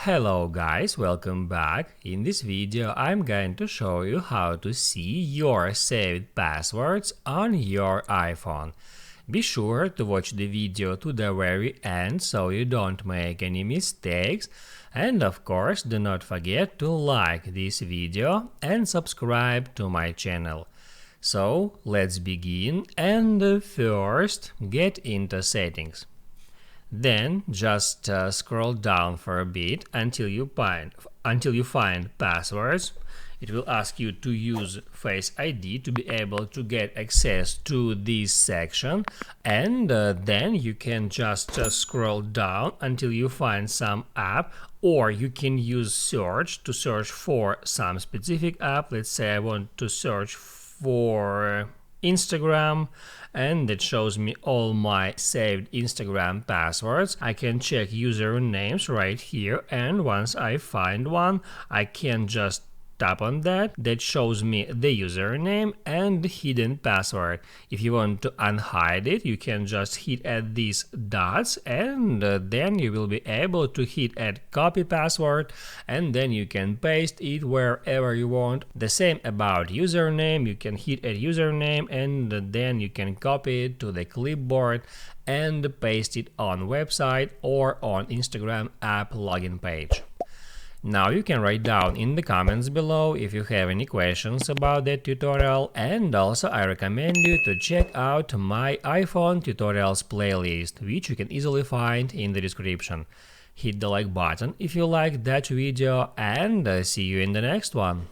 Hello guys, welcome back. In this video I'm going to show you how to see your saved passwords on your iPhone. Be sure to watch the video to the very end so you don't make any mistakes, and of course do not forget to like this video and subscribe to my channel. So let's begin, and first get into settings. Then just scroll down for a bit until you find passwords. It will ask you to use Face ID to be able to get access to this section, and then you can just scroll down until you find some app, or you can use search to search for some specific app. Let's say I want to search for Instagram, and it shows me all my saved Instagram passwords. I can check usernames right here, and once I find one, I can just tap on that. That shows me the username and the hidden password. If you want to unhide it, you can just hit at these dots, and then you will be able to hit at copy password, and then you can paste it wherever you want. The same about username. You can hit at username, and then you can copy it to the clipboard and paste it on website or on Instagram app login page. Now you can write down in the comments below if you have any questions about that tutorial, and also I recommend you to check out my iPhone tutorials playlist, which you can easily find in the description. Hit the like button if you liked that video, and see you in the next one.